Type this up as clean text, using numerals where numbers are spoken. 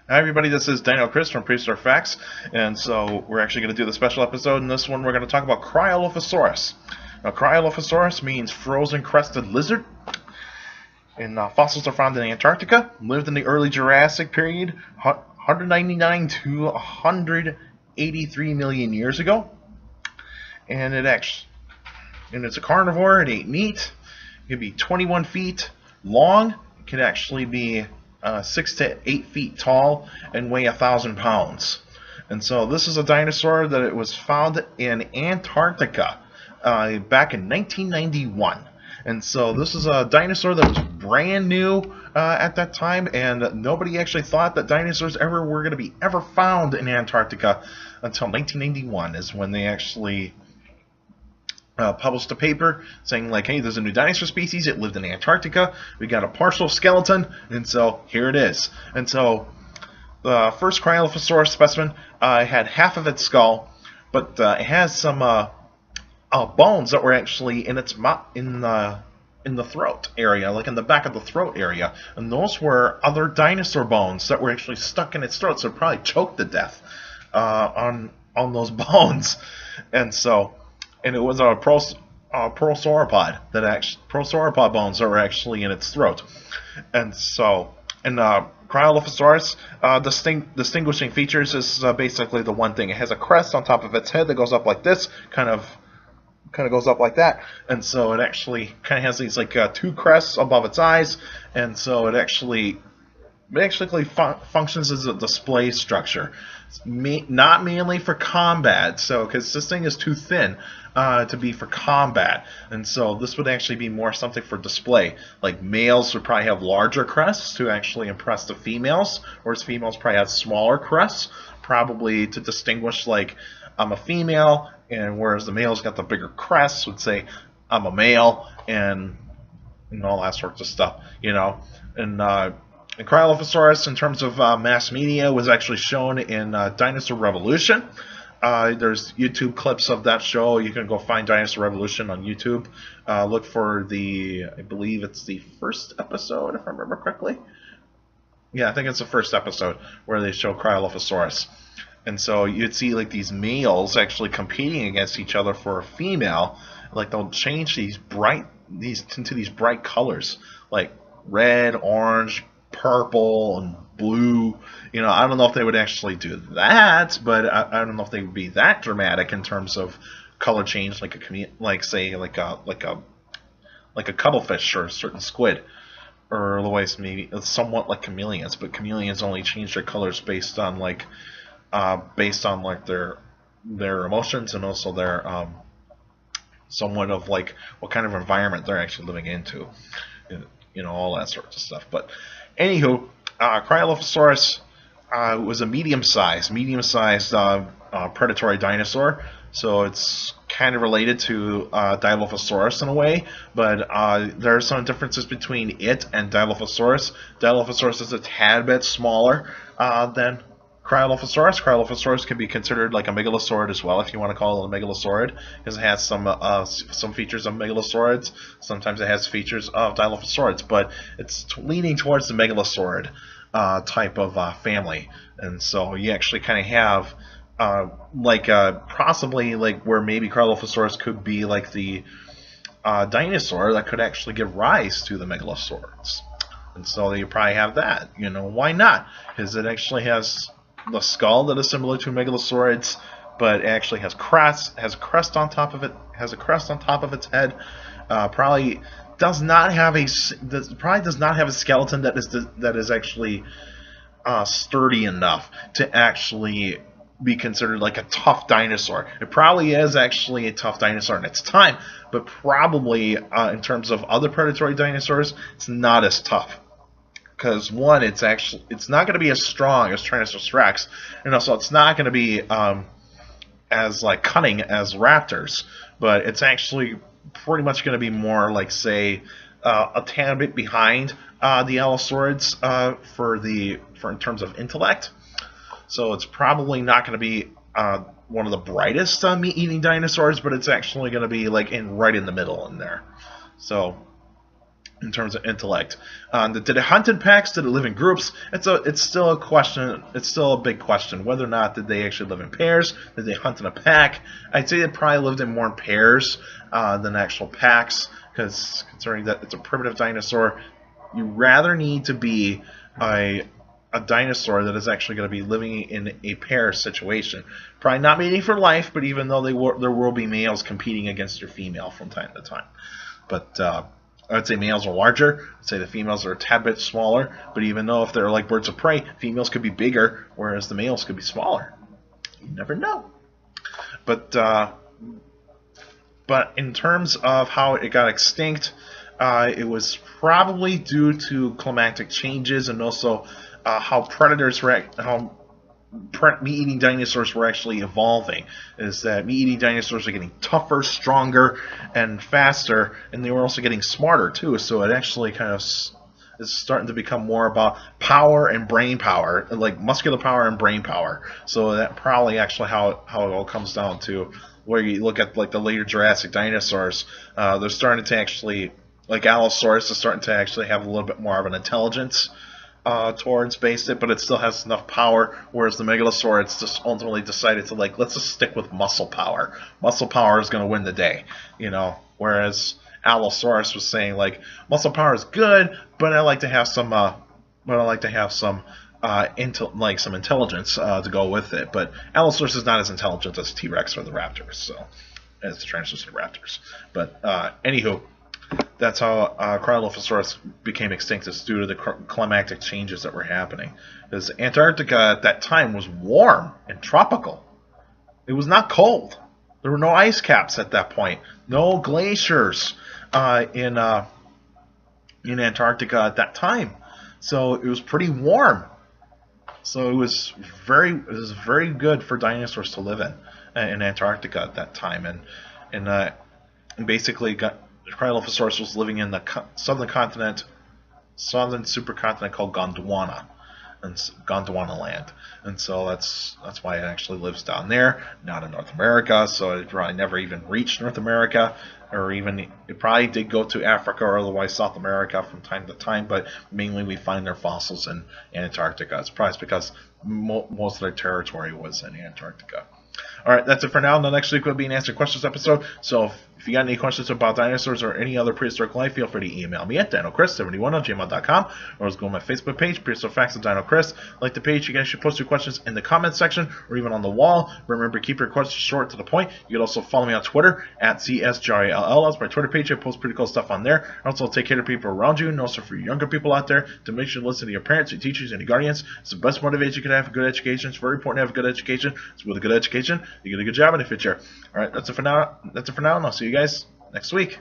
Hi everybody, this is Dino Chris from Prehistoric Facts, and so we're actually going to do the special episode. In this one, we're going to talk about Cryolophosaurus. Now, Cryolophosaurus means frozen crested lizard, and fossils are found in Antarctica. Lived in the early Jurassic period, 199 to 183 million years ago, and it's a carnivore. It ate meat. It can be 21 feet long. It can actually be 6 to 8 feet tall and weigh 1,000 pounds. And so this is a dinosaur that it was found in Antarctica back in 1991. And so this is a dinosaur that was brand new at that time, and nobody actually thought that dinosaurs were going to be ever found in Antarctica until 1991 is when they actually published a paper saying like, hey, there's a new dinosaur species. It lived in Antarctica. We got a partial skeleton, and so here it is. And so the first Cryolophosaurus specimen had half of its skull, but it has some bones that were actually in its in the throat area, like in the back of the throat area, and those were other dinosaur bones that were actually stuck in its throat, so it probably choked to death on those bones, and it was a prosauropod prosauropod bones that were actually in its throat. And so, in Cryolophosaurus, distinguishing features is basically the one thing. It has a crest on top of its head that goes up like this, kind of goes up like that, and so it actually kind of has these like two crests above its eyes, and so it actually basically functions as a display structure. It's not mainly for combat, so because this thing is too thin to be for combat, and so this would actually be more something for display. Like males would probably have larger crests to actually impress the females, whereas females probably have smaller crests, probably to distinguish like I'm a female, and whereas the male's got the bigger crests would say I'm a male, and all that sorts of stuff, And Cryolophosaurus, in terms of mass media, was actually shown in Dinosaur Revolution. There's YouTube clips of that show. You can go find Dinosaur Revolution on YouTube. Look for I believe it's the first episode, if I remember correctly. Yeah, I think it's the first episode where they show Cryolophosaurus. And so you'd see like these males actually competing against each other for a female. Like they'll change these into these bright colors, like red, orange, purple, and blue. I don't know if they would actually do that, but I don't know if they would be that dramatic in terms of color change, like a cuttlefish or a certain squid, or otherwise maybe it's somewhat like chameleons. But chameleons only change their colors based on their emotions, and also their somewhat of like what kind of environment they're actually living into, all that sorts of stuff. But anywho, Cryolophosaurus was a medium-sized predatory dinosaur. So it's kind of related to Dilophosaurus in a way, but there are some differences between it and Dilophosaurus. Dilophosaurus is a tad bit smaller than Cryolophosaurus. Cryolophosaurus can be considered like a megalosaurid as well, if you want to call it a megalosaurid, because it has some features of megalosaurids. Sometimes it has features of Dilophosaurids, but it's leaning towards the megalosaurid type of family. And so you actually kind of have possibly like where maybe Cryolophosaurus could be like the dinosaur that could actually give rise to the megalosaurids. And so you probably have that. Why not? Because it actually has the skull that is similar to megalosaurids, but it actually has a crest on top of its head. Probably does not have a skeleton that is actually sturdy enough to actually be considered like a tough dinosaur. It probably is actually a tough dinosaur in its time, but probably in terms of other predatory dinosaurs, it's not as tough. Because one, it's not going to be as strong as Tyrannosaurus Rex, and also it's not going to be as like cunning as raptors, but it's actually pretty much going to be more like, say, a tad bit behind the allosaurids for in terms of intellect. So it's probably not going to be one of the brightest meat-eating dinosaurs, but it's actually going to be like right in the middle in there. So in terms of intellect. Did it hunt in packs? Did it live in groups? It's still a question. It's still a big question whether or not did they actually live in pairs. Did they hunt in a pack? I'd say it probably lived in more pairs than actual packs, because considering that it's a primitive dinosaur, you rather need to be a dinosaur that is actually going to be living in a pair situation. Probably not mating for life, but even though there will be males competing against your female from time to time. But I would say males are larger. I'd say the females are a tad bit smaller. But even though if they're like birds of prey, females could be bigger, whereas the males could be smaller. You never know. But in terms of how it got extinct, it was probably due to climatic changes, and also how meat-eating dinosaurs were actually evolving. Is that meat-eating dinosaurs are getting tougher, stronger, and faster, and they were also getting smarter too. So it actually kind of is starting to become more about power and brain power, like muscular power and brain power. So that probably actually how it all comes down to. Where you look at like the later Jurassic dinosaurs, they're starting to actually, like Allosaurus is starting to actually have a little bit more of an intelligence towards based it, but it still has enough power, whereas the Megalosaurus just ultimately decided to, like, let's just stick with muscle power. Muscle power is going to win the day, you know, whereas Allosaurus was saying, like, muscle power is good, but I like to have some some intelligence to go with it. But Allosaurus is not as intelligent as T-Rex or the Raptors, so as the Tyrannosaurus Raptors. But anywho, that's how Cryolophosaurus became extinct. It's due to the climatic changes that were happening. Because Antarctica at that time was warm and tropical. It was not cold. There were no ice caps at that point. No glaciers in Antarctica at that time. So it was pretty warm. So it was very good for dinosaurs to live in Antarctica at that time, and basically Cryolophosaurus was living in the southern supercontinent called Gondwana, and Gondwana land, and so that's why it actually lives down there, not in North America. So it probably never even reached North America, or even it probably did go to Africa or otherwise South America from time to time, but mainly we find their fossils in Antarctica. It's probably because most of their territory was in Antarctica. Alright, that's it for now. The next week will be an Answer Questions episode. So if you got any questions about dinosaurs or any other prehistoric life, feel free to email me at dinochrist71@gmail.com, or just go on my Facebook page, Prehistoric Facts with Dino Chris. Like the page, you guys should post your questions in the comments section or even on the wall. Remember, keep your questions short to the point. You can also follow me on Twitter at CSGRALL. That's my Twitter page. I post pretty cool stuff on there. Also, take care of people around you, and also for younger people out there, to make sure to listen to your parents, your teachers, and your guardians. It's the best motivation you can have for good education. It's very important to have a good education. It's with a good education, you get a good job in the future. Alright, that's it for now. And I'll see you guys next week.